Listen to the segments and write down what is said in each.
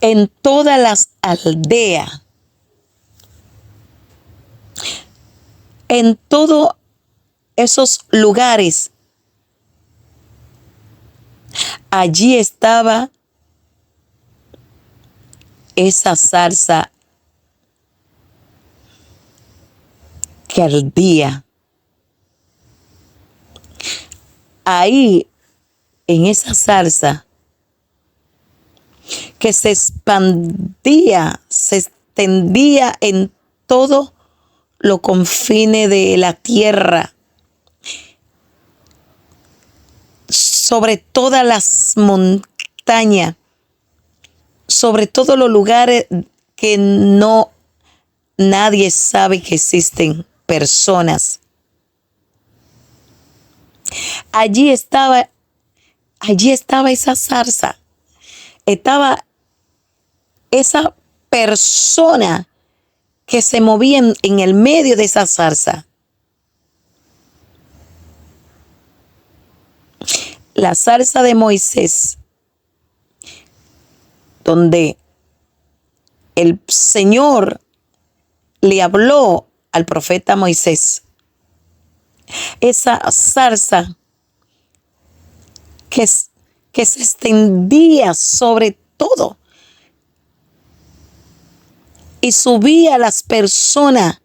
en todas las aldeas, en todos esos lugares. Allí estaba esa zarza que ardía. Ahí, en esa zarza, que se expandía, se extendía en todo los confines de la tierra, sobre todas las montañas, sobre todos los lugares que nadie sabe que existen personas. Allí estaba esa zarza, estaba esa persona que se movía en el medio de esa zarza. La zarza de Moisés, donde el Señor le habló al profeta Moisés. Esa zarza que se extendía sobre todo y subía a las personas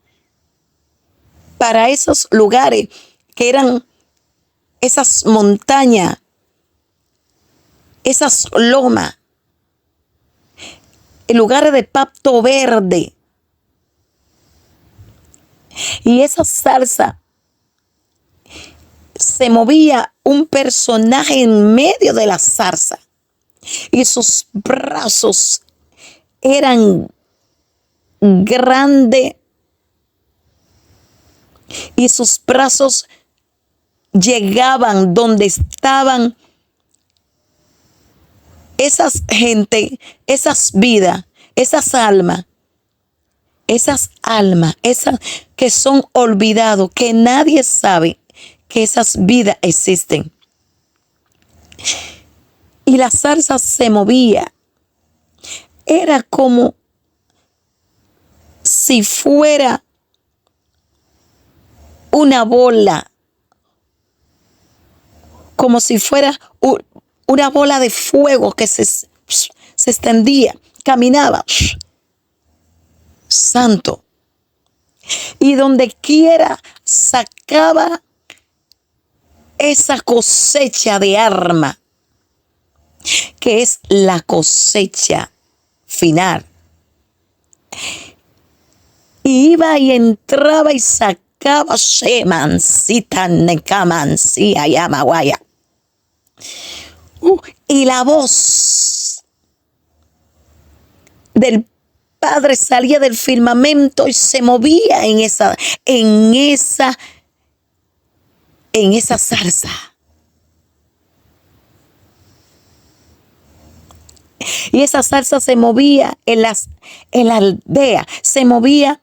para esos lugares que eran esas montañas, esas lomas, en lugares de pasto verde. Y esa zarza se movía un personaje en medio de la zarza y sus brazos eran grandes y sus brazos llegaban donde estaban esas gente, esas vidas, esas almas esas que son olvidados, que nadie sabe que esas vidas existen. Y la zarza se movía. Era como si fuera una bola, como si fuera una bola de fuego que se extendía, caminaba. Santo. Y donde quiera sacaba esa cosecha de arma, que es la cosecha final. Y iba y entraba y sacaba Shemansita Nekamansia Yamaguaya. Y la voz del Padre salía del firmamento y se movía en esa zarza. Y esa zarza se movía en la aldea, se movía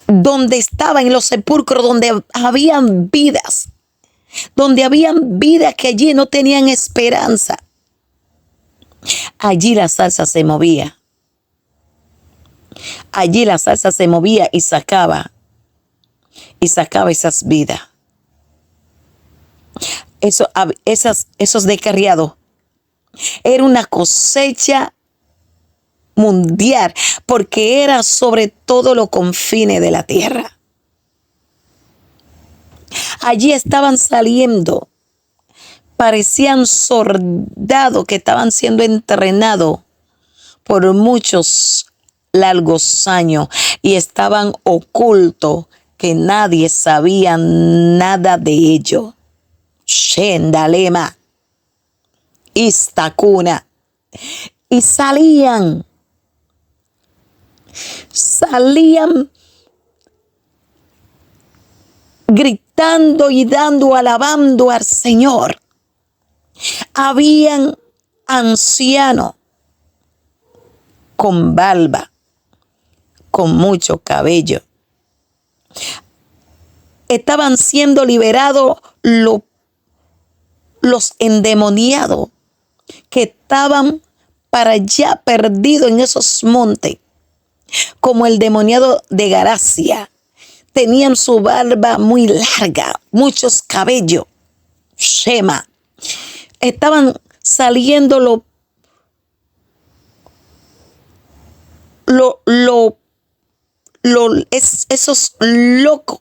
donde estaba, en los sepulcros, donde habían vidas que allí no tenían esperanza. Allí la zarza se movía. Allí la zarza se movía y sacaba esas vidas. Esos descarriados. Era una cosecha mundial, porque era sobre todo los confines de la tierra. Allí estaban saliendo, parecían soldados que estaban siendo entrenados por muchos largos años y estaban ocultos, que nadie sabía nada de ellos. Shendalema, Istakuna. Y salían gritando y alabando al Señor. Habían ancianos con barba, con mucho cabello. Estaban siendo liberados los endemoniados que estaban para allá perdidos en esos montes, como el demoniado de Garacia. Tenían su barba muy larga, muchos cabellos. Shema. Estaban saliendo esos locos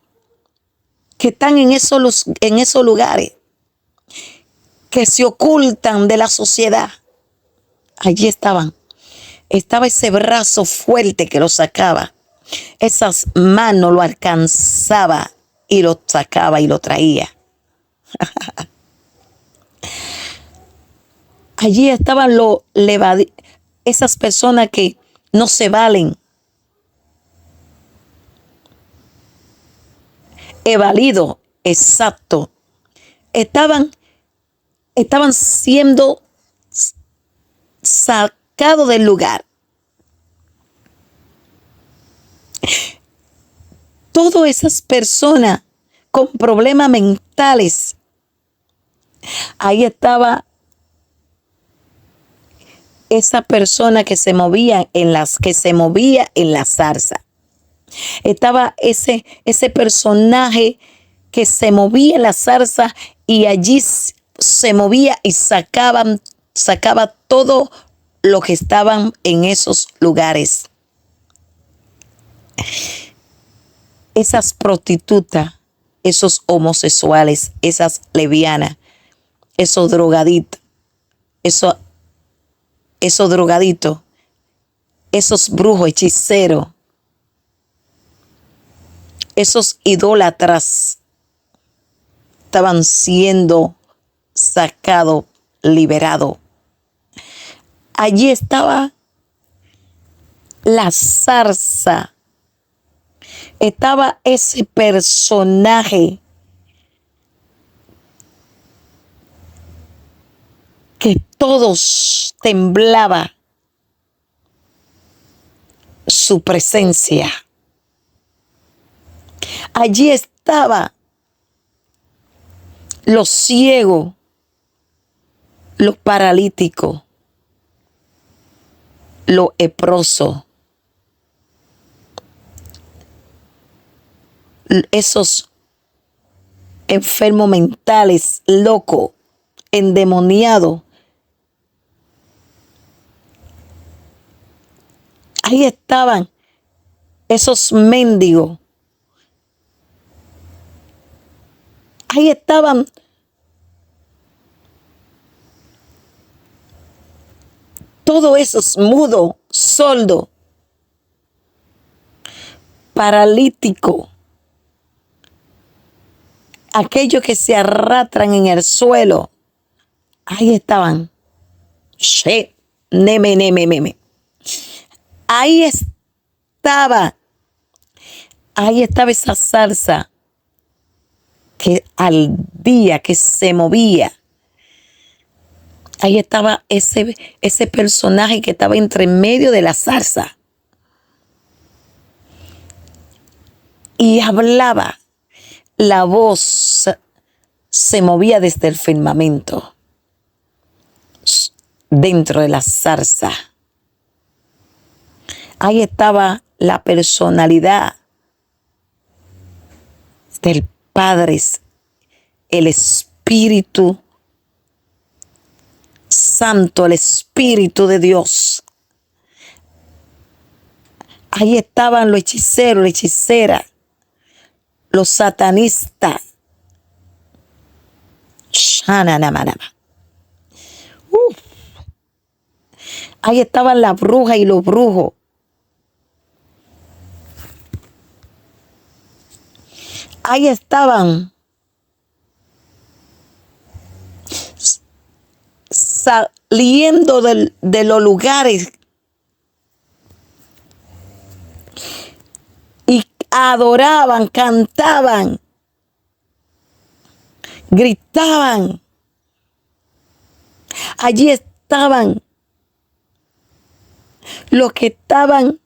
que están en esos lugares, que se ocultan de la sociedad. Allí estaban. Estaba ese brazo fuerte que lo sacaba. Esas manos lo alcanzaba y lo sacaba y lo traía. Allí estaban esas personas que no se valen. Evadido, exacto. Estaban siendo sacados del lugar. Todas esas personas con problemas mentales. Ahí estaba esa persona que se movía en la zarza. Estaba ese personaje que se movía en la zarza y allí se movía y sacaba todo lo que estaban en esos lugares. Esas prostitutas, esos homosexuales, esas lesbianas, esos drogaditos, esos drogaditos, esos brujos, hechiceros, esos idólatras estaban siendo sacados, liberados. Allí estaba la zarza. Estaba ese personaje que todos temblaba su presencia. Allí estaba los ciegos, los paralíticos, los leprosos, esos enfermos mentales, locos, endemoniados. Ahí estaban esos mendigos. Ahí estaban todos esos mudos, sordos, paralíticos, aquellos que se arrastran en el suelo. Ahí estaban. Ahí estaba esa zarza que al día que se movía. Ahí estaba ese personaje que estaba entre medio de la zarza. Y hablaba. La voz se movía desde el firmamento, dentro de la zarza. Ahí estaba la personalidad del Padre, el Espíritu Santo, el Espíritu de Dios. Ahí estaban los hechiceros, las hechiceras, los satanistas. Ahí estaban las brujas y los brujos. Ahí estaban saliendo de los lugares y adoraban, cantaban, gritaban. Allí estaban los que estaban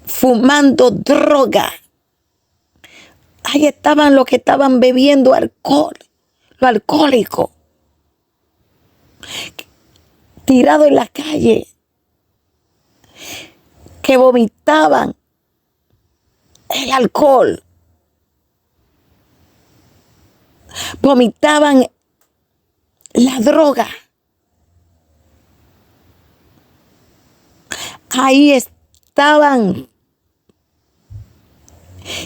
fumando droga. Ahí estaban los que estaban bebiendo alcohol, los alcohólicos. tirados en la calle, que vomitaban el alcohol, vomitaban la droga. Ahí estaban.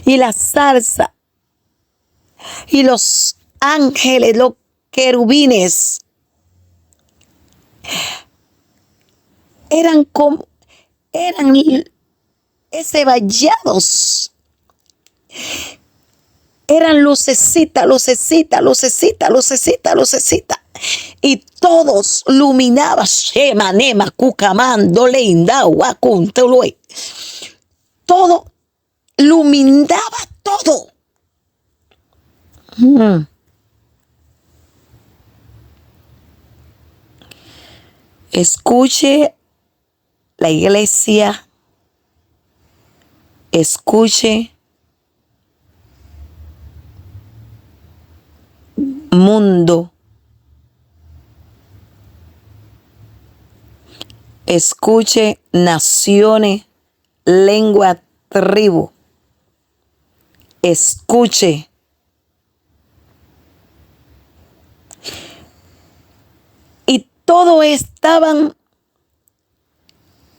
Y la zarza y los ángeles, los querubines, eran ese vallados, eran lucecita, lucecita, lucecita, lucecita, lucecita. Y todos luminaban, Shema, Nema, Cucamán, Dolinda, Huacuntului. Todo iluminaba todo. Escuche la iglesia, escuche mundo, escuche naciones, lengua, tribu, escuche. Y todos estaban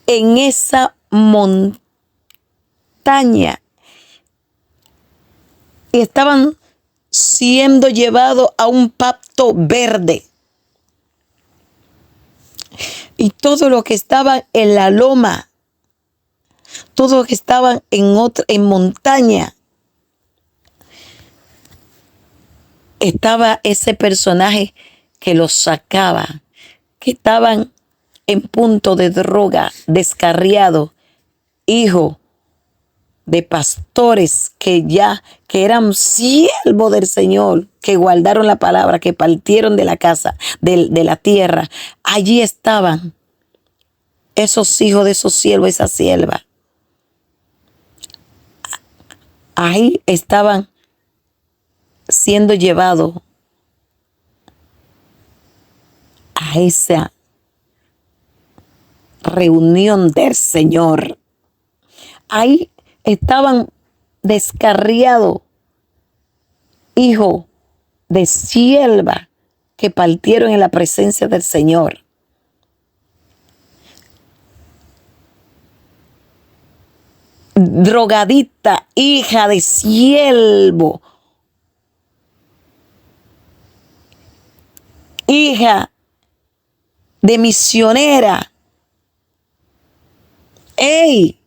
en esa montaña y estaban siendo llevados a un pacto verde. Y todo lo que estaba en la loma, todo lo que estaban en montaña, estaba ese personaje que los sacaba, que estaban en punto de droga, descarriado, hijo de pastores que eran siervos del Señor, que guardaron la palabra, que partieron de la casa, de la tierra. Allí estaban esos hijos de esos siervos, esa sierva. Ahí estaban siendo llevados a esa reunión del Señor. Ahí estaban descarriados, hijos de sierva que partieron en la presencia del Señor. Drogadita, hija de siervo, hija de misionera. ¡Ey!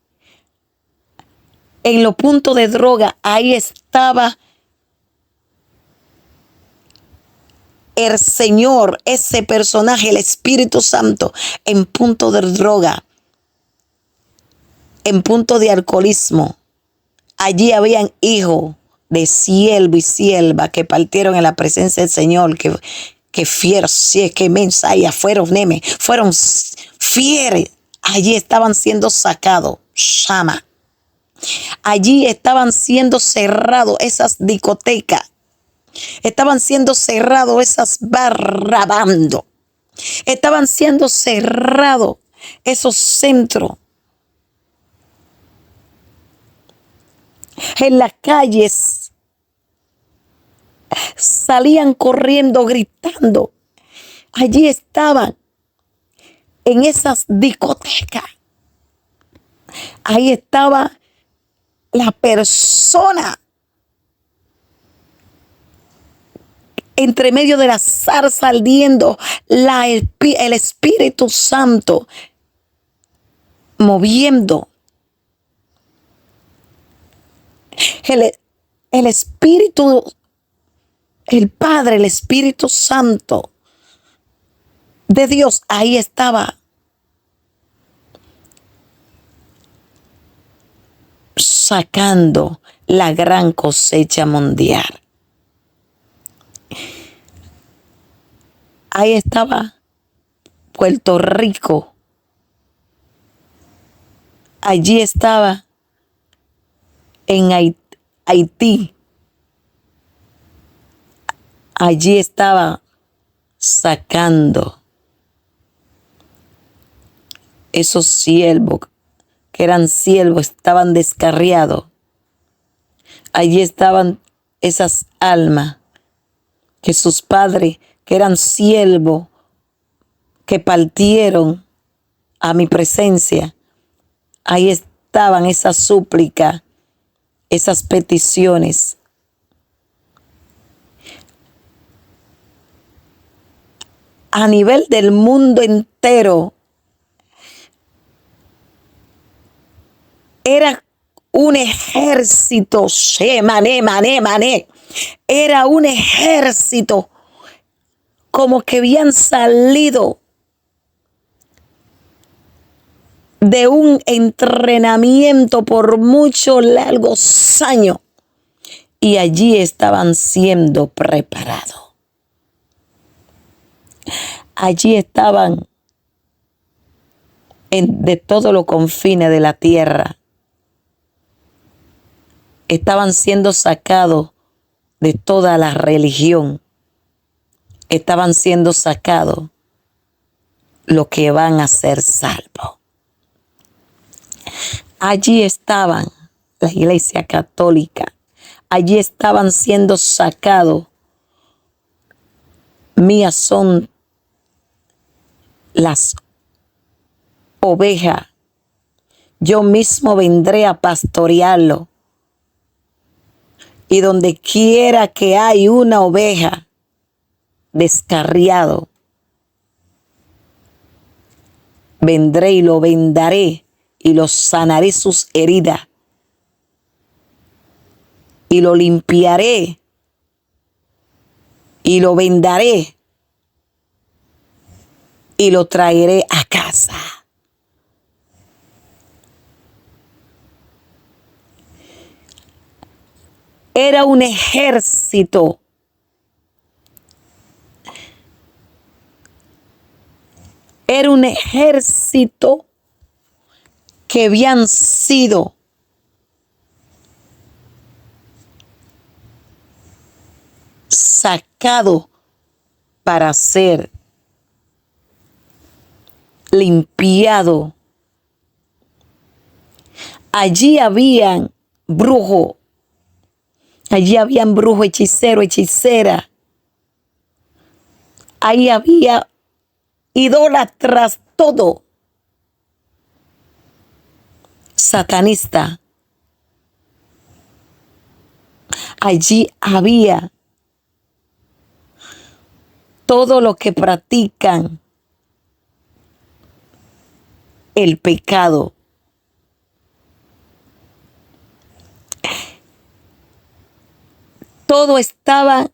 En los puntos de droga, ahí estaba el Señor, ese personaje, el Espíritu Santo, en punto de droga, en punto de alcoholismo. Allí habían hijos de siervo y sierva que partieron en la presencia del Señor, que fieros, si es que mensaya, fueron fieres. Allí estaban siendo sacados, Shama. Allí estaban siendo cerrados esas discotecas. Estaban siendo cerrados esas barrabando. Estaban siendo cerrados esos centros. En las calles salían corriendo, gritando. Allí estaban en esas discotecas. Ahí estaba la persona entre medio de la zarza ardiendo, el Espíritu Santo moviendo. El Espíritu, el Padre, el Espíritu Santo de Dios, ahí estaba sacando la gran cosecha mundial. Ahí estaba Puerto Rico. Allí estaba en Haití. Allí estaba sacando esos siervos que eran siervos estaban descarriados. Allí estaban esas almas que sus padres, que eran siervos, que partieron a mi presencia. Ahí estaban esas súplicas, esas peticiones. A nivel del mundo entero, era un ejército, era un ejército como que habían salido de un entrenamiento por muchos largos años y allí estaban siendo preparados. Allí estaban de todos los confines de la tierra. Estaban siendo sacados de toda la religión. Estaban siendo sacados los que van a ser salvos. Allí estaban la Iglesia Católica. Allí estaban siendo sacados. Mías son las ovejas. Yo mismo vendré a pastorearlo. Y donde quiera que hay una oveja descarriado, vendré y lo vendaré y lo sanaré sus heridas y lo limpiaré y lo vendaré y lo traeré a casa. Era un ejército. Era un ejército que habían sido sacados para ser limpiado. Allí habían brujos. Allí habían brujo, hechicero, hechicera. Ahí había idólatras, todo. Satanista. Allí había todo lo que practican el pecado. Todo estaba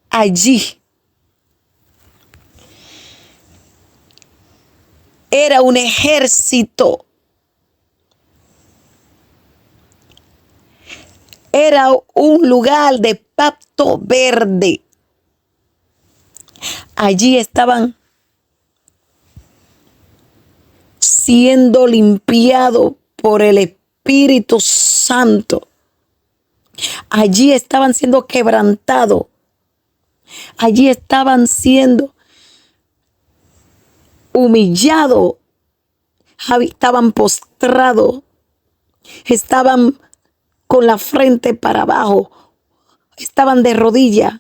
allí. Era un ejército. Era un lugar de pasto verde. Allí estaban siendo limpiados por el Espíritu Santo. Allí estaban siendo quebrantados. Allí estaban siendo humillados. Estaban postrados. Estaban con la frente para abajo. Estaban de rodillas.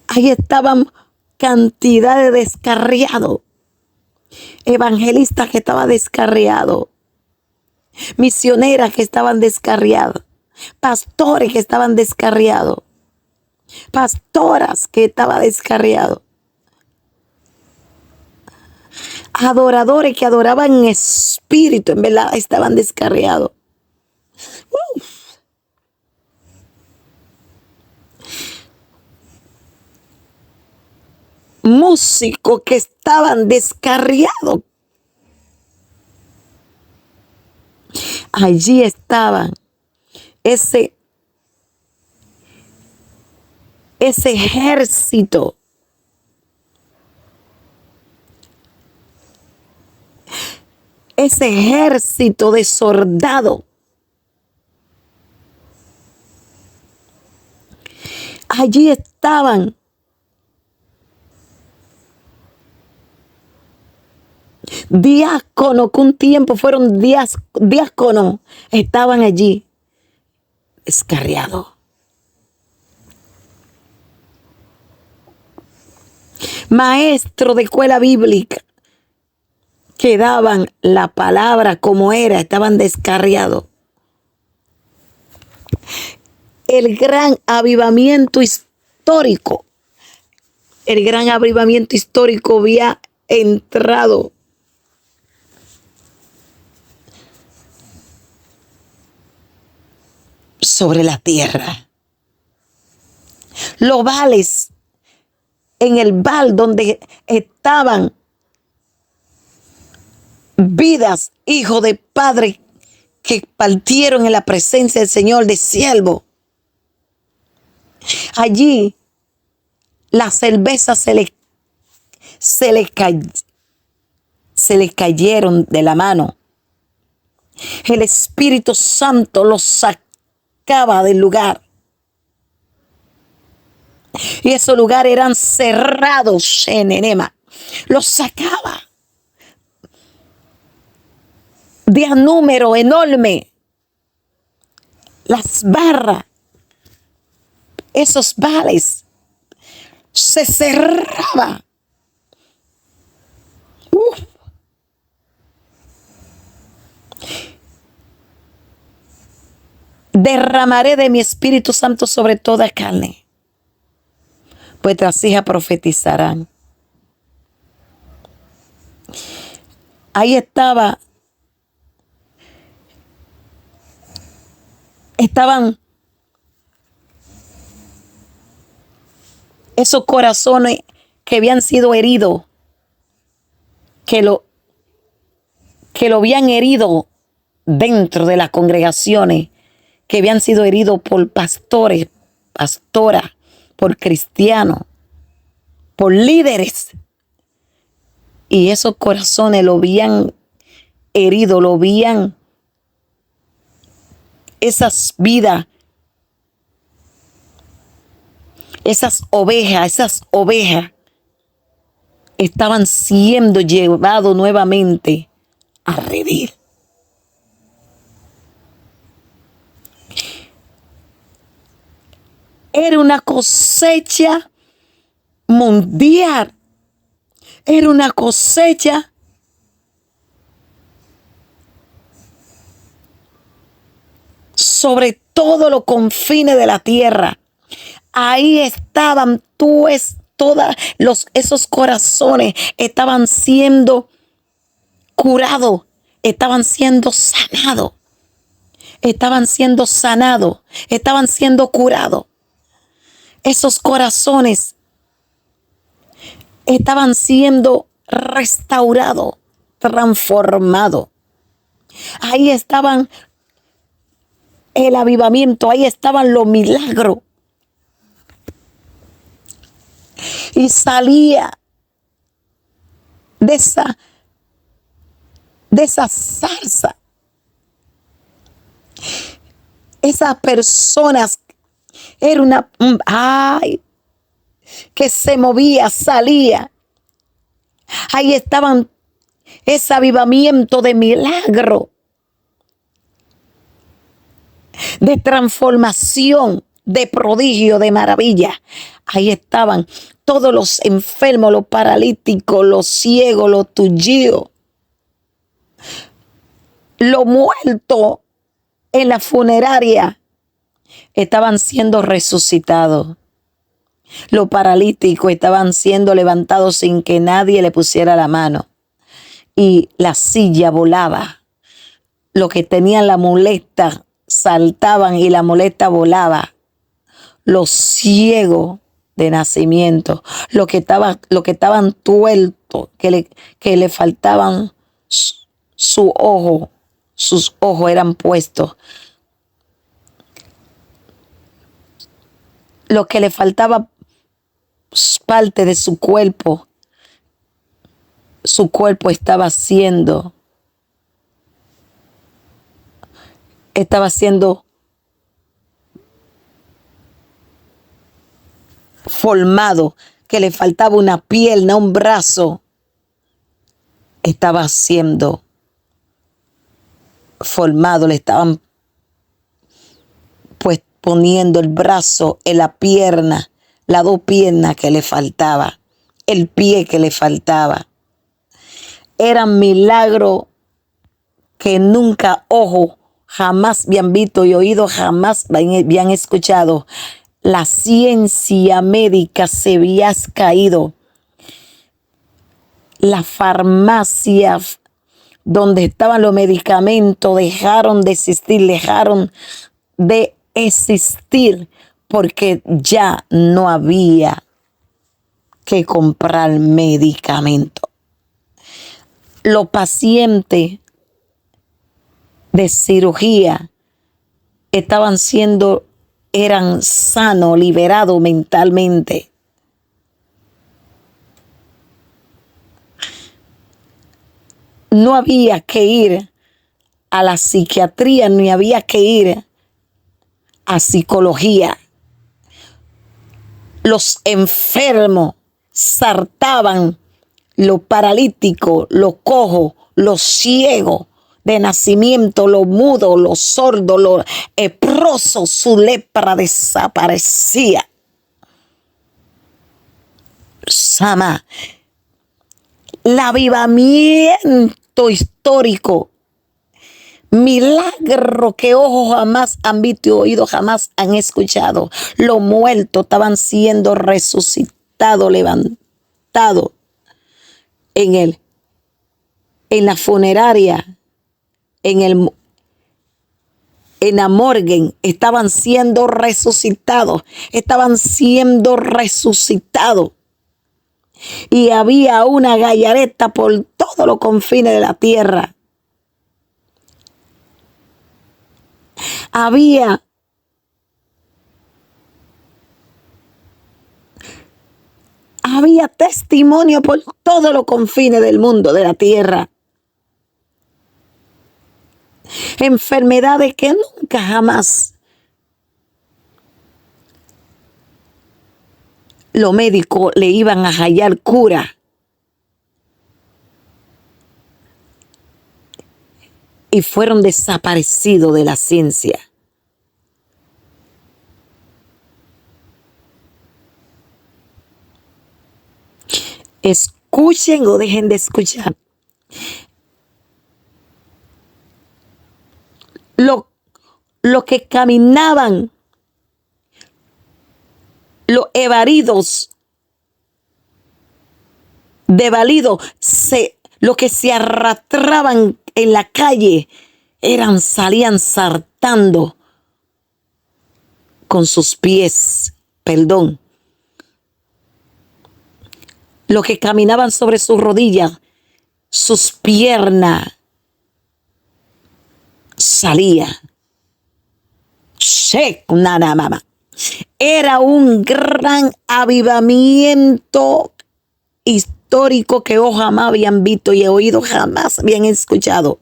Ahí estaban cantidad de descarriados. Evangelistas que estaban descarriados. Misioneras que estaban descarriadas. Pastores que estaban descarriados. Pastoras que estaban descarriados. Adoradores que adoraban en espíritu, en verdad estaban descarriados. Músicos que estaban descarriados. Allí estaban ese ejército. Ese ejército de soldados. Allí estaban Diáconos que un tiempo fueron diáconos, estaban allí descarriados. Maestros de escuela bíblica que daban la palabra como era, estaban descarriados. El gran avivamiento histórico, había entrado sobre la tierra. Los vales, en el val donde estaban vidas, hijos de padre que partieron en la presencia del Señor de siervo. Allí las cervezas se le cayeron de la mano. El Espíritu Santo los sacaba del lugar. Y esos lugares eran cerrados en enema. Los sacaba de a número enorme. Las barras, esos vales, se cerraba. Derramaré de mi Espíritu Santo sobre toda carne. Vuestras hijas profetizarán. Ahí estaban esos corazones que habían sido heridos, que lo habían herido dentro de las congregaciones, que habían sido heridos por pastores, pastoras, por cristianos, por líderes. Y esos corazones lo habían herido, esas vidas, esas ovejas estaban siendo llevados nuevamente a redil. Era una cosecha mundial. Era una cosecha sobre todos los confines de la tierra. Ahí estaban esos corazones estaban siendo curados, estaban siendo sanados, estaban siendo curados. Esos corazones estaban siendo restaurados, transformados. Ahí estaban el avivamiento, ahí estaban los milagros. Y salía de esa salsa esas personas. Era que se movía, salía. Ahí estaban ese avivamiento de milagro, de transformación, de prodigio, de maravilla. Ahí estaban todos los enfermos, los paralíticos, los ciegos, los tullidos, los muertos en la funeraria estaban siendo resucitados. Los paralíticos estaban siendo levantados sin que nadie le pusiera la mano. Y la silla volaba. Los que tenían la muleta saltaban y la muleta volaba. Los ciegos de nacimiento, los que estaban tuertos, que le faltaban sus ojos eran puestos. Lo que le faltaba parte de su cuerpo estaba siendo formado, que le faltaba una pierna, un brazo, estaba siendo formado, le estaban pues poniendo el brazo en la pierna, las dos piernas que le faltaba, el pie que le faltaba. Eran milagros que nunca ojo jamás habían visto y oído jamás habían escuchado. La ciencia médica se había caído. Las farmacias donde estaban los medicamentos dejaron de existir porque ya no había que comprar medicamentos. Los pacientes de cirugía eran sanos, liberados mentalmente. No había que ir a la psiquiatría, ni había que ir a psicología. Los enfermos saltaban, los paralíticos, los cojos, los ciegos de nacimiento, los mudos, los sordos, los leprosos, su lepra desaparecía. Sama, el avivamiento histórico, milagro que ojos jamás han visto, oídos jamás han escuchado. Los muertos estaban siendo resucitados, levantados en la funeraria, en la morgue, estaban siendo resucitados, y había una gallareta por todos los confines de la tierra. Había testimonio por todos los confines del mundo, de la tierra. Enfermedades que nunca jamás los médicos le iban a hallar cura. Y fueron desaparecidos de la ciencia. Escuchen o dejen de escuchar. Lo que caminaban, los evaridos, devalidos, lo que se arrastraban en la calle, salían saltando con sus pies, los que caminaban sobre sus rodillas, sus piernas salían. Era un gran avivamiento histórico que ojos jamás habían visto y oído jamás habían escuchado.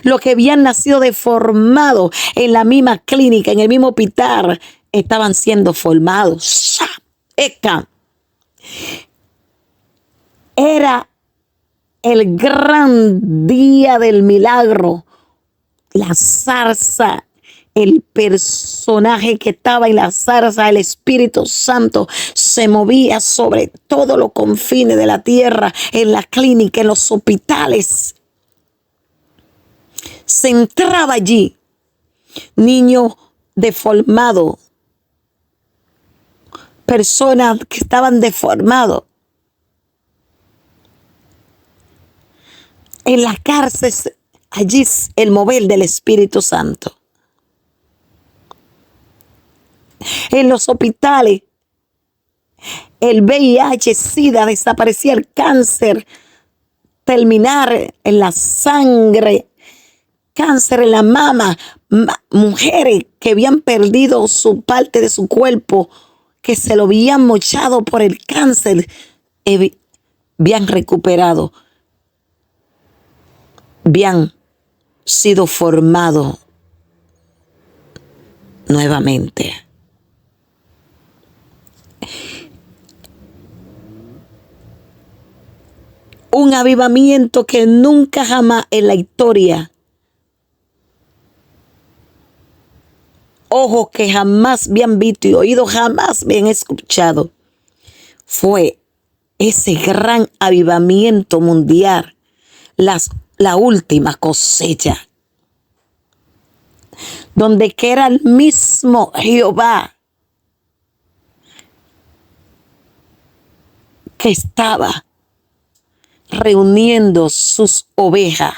Los que habían nacido deformados en la misma clínica, en el mismo hospital, estaban siendo formados. Era el gran día del milagro. La zarza, el personaje que estaba en la zarza, el Espíritu Santo, se movía sobre todos los confines de la tierra, en la clínica, en los hospitales. Se entraba allí, niños deformados, personas que estaban deformados. En la cárcel, allí es el mover del Espíritu Santo. En los hospitales, el VIH, SIDA, desaparecía el cáncer, terminar en la sangre, cáncer en la mama, mujeres que habían perdido su parte de su cuerpo, que se lo habían mochado por el cáncer, habían recuperado, habían sido formados nuevamente. Un avivamiento que nunca jamás en la historia, ojos que jamás habían visto y oídos jamás habían escuchado, fue ese gran avivamiento mundial, la última cosecha, donde que era el mismo Jehová que estaba reuniendo sus ovejas.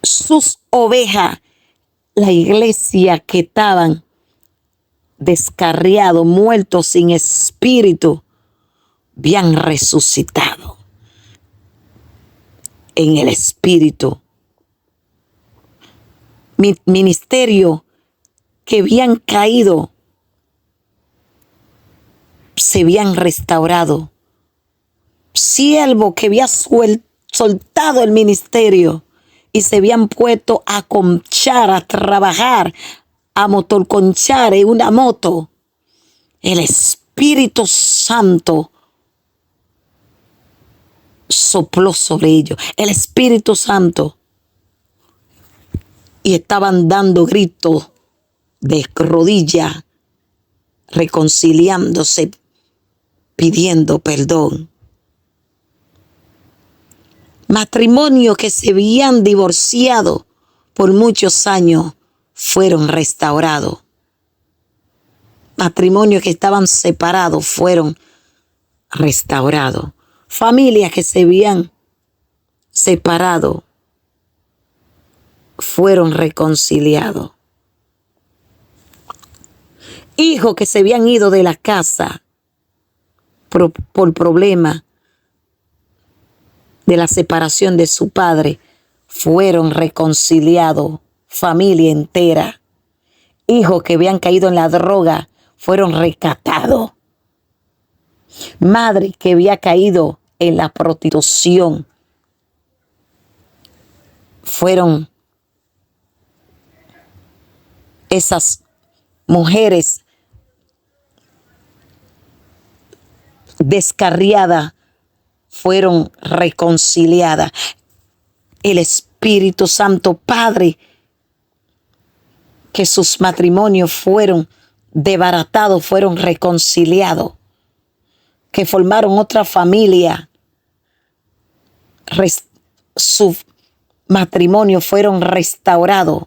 Sus ovejas, la iglesia que estaban descarriados, muertos sin espíritu, habían resucitado en el espíritu. Ministerio que habían caído, se habían restaurado. Siervo que había soltado el ministerio y se habían puesto a conchar, a trabajar, a motorconchar en una moto. El Espíritu Santo sopló sobre ellos. El Espíritu Santo. Y estaban dando gritos de rodilla, reconciliándose, pidiendo perdón. Matrimonios que se habían divorciado por muchos años fueron restaurados. Matrimonios que estaban separados fueron restaurados. Familias que se habían separado fueron reconciliados. Hijos que se habían ido de la casa por problemas de la separación de su padre, fueron reconciliados. Familia entera. Hijos que habían caído en la droga fueron rescatados. Madre que había caído en la prostitución fueron esas mujeres descarriadas, fueron reconciliadas. El Espíritu Santo, Padre, que sus matrimonios fueron desbaratados, fueron reconciliados, que formaron otra familia, su matrimonio fueron restaurados.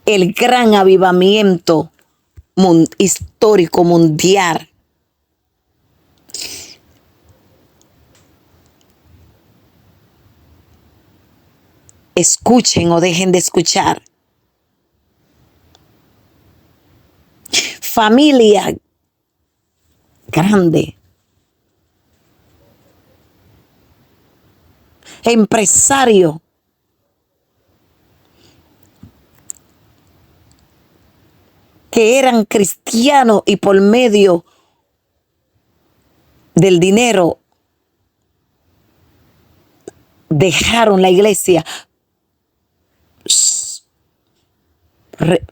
El gran avivamiento histórico mundial. Escuchen o dejen de escuchar. Familia grande. Empresario. Que eran cristianos y por medio del dinero dejaron la iglesia,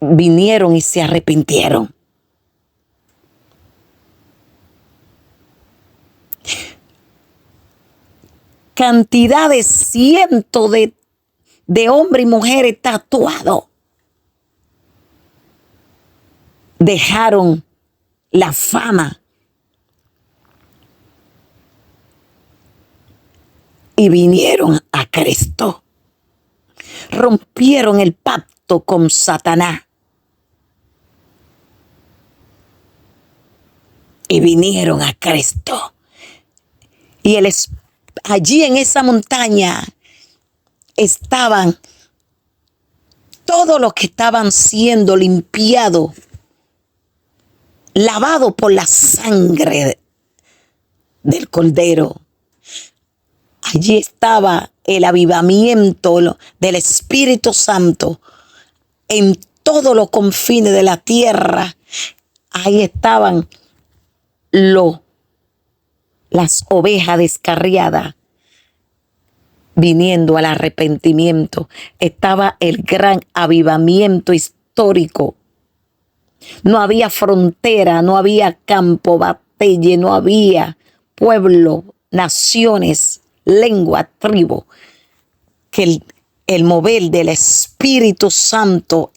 vinieron y se arrepintieron. Cantidades, cientos de hombres y mujeres tatuados dejaron la fama y vinieron a Cristo. Rompieron el pacto con Satanás y vinieron a Cristo. Y allí en esa montaña estaban todos los que estaban siendo limpiados, lavado por la sangre del Cordero. Allí estaba el avivamiento del Espíritu Santo en todos los confines de la tierra. Ahí estaban las ovejas descarriadas viniendo al arrepentimiento. Estaba el gran avivamiento histórico histórico. No había frontera, no había campo, batalla, no había pueblo, naciones, lengua, tribu. Que el mover del Espíritu Santo,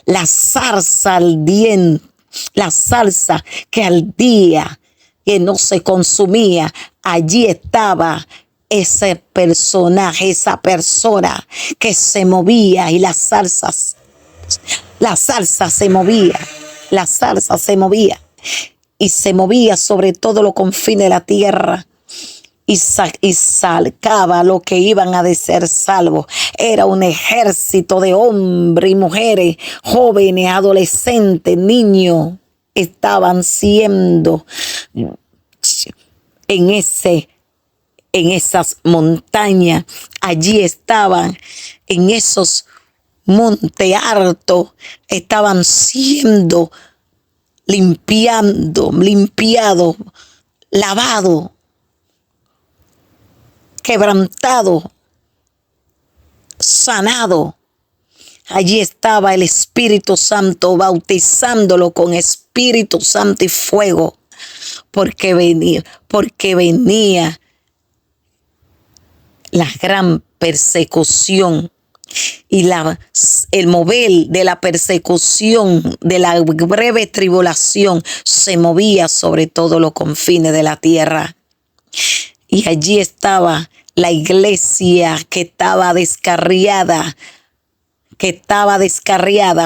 la zarza ardiente, la salsa que ardía, que no se consumía, allí estaba ese personaje, esa persona que se movía y la salsa se movía, la salsa se movía y se movía sobre todo los confines de la tierra. Y salcaba lo que iban a de ser salvos. Era un ejército de hombres y mujeres, jóvenes, adolescentes, niños, estaban siendo en esas montañas. Allí estaban, en esos montes altos, estaban siendo limpiados, lavados, quebrantado, sanado. Allí estaba el Espíritu Santo bautizándolo con Espíritu Santo y fuego, porque venía la gran persecución y el mover de la persecución, de la breve tribulación, se movía sobre todos los confines de la tierra. Y allí estaba la iglesia que estaba descarriada,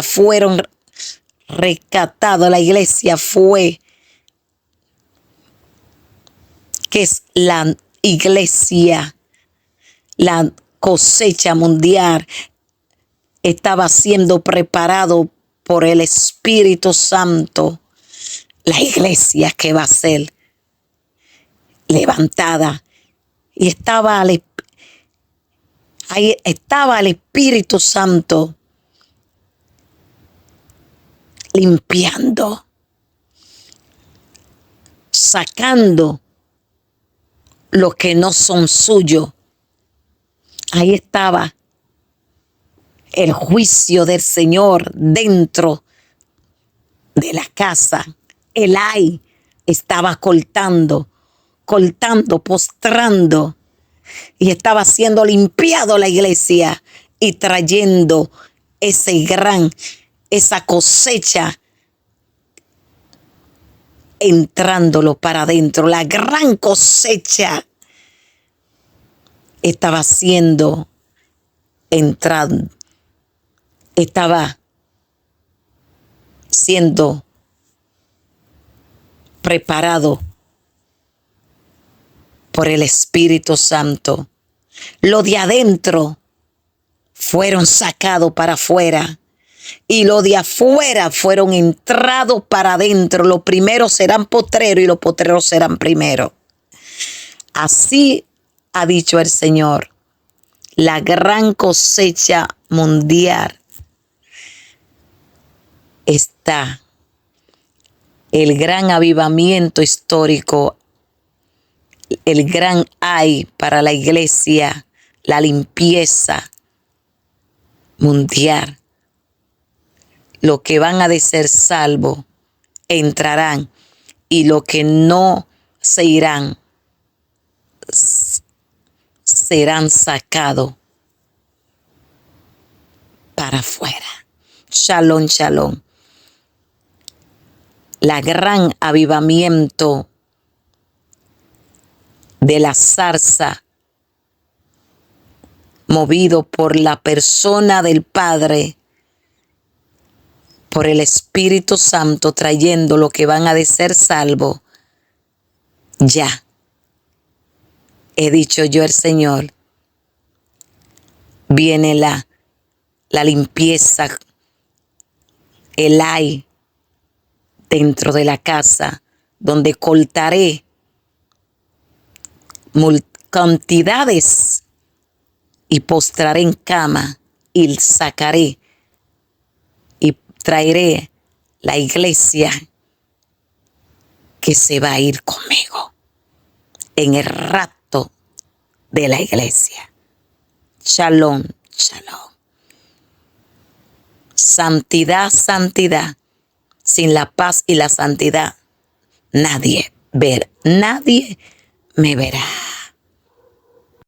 fueron rescatados. La iglesia fue, que es la iglesia, la cosecha mundial, estaba siendo preparado por el Espíritu Santo. La iglesia que va a ser levantada, y ahí estaba el Espíritu Santo limpiando, sacando lo que no son suyos. Ahí estaba el juicio del Señor dentro de la casa. Elí estaba cortando, postrando, y estaba siendo limpiado la iglesia y trayendo esa cosecha, entrándolo para adentro. La gran cosecha estaba siendo preparado por el Espíritu Santo. Lo de adentro fueron sacados para afuera, y lo de afuera fueron entrados para adentro. Los primeros serán postreros y los postreros serán primeros. Así ha dicho el Señor. La gran cosecha mundial está. El gran avivamiento histórico, el gran ay para la iglesia, la limpieza mundial. Los que van a de ser salvos entrarán, y los que no se irán serán sacados para afuera. Shalom, shalom. La gran avivamiento de la zarza, movido por la persona del Padre, por el Espíritu Santo, trayendo lo que van a de ser salvos. Ya he dicho yo el Señor. Viene la limpieza, el ay dentro de la casa, donde cortaré cantidades y postraré en cama y sacaré y traeré la iglesia que se va a ir conmigo en el rapto de la iglesia. Shalom, shalom. Santidad, santidad. Sin la paz y la santidad, nadie me verá.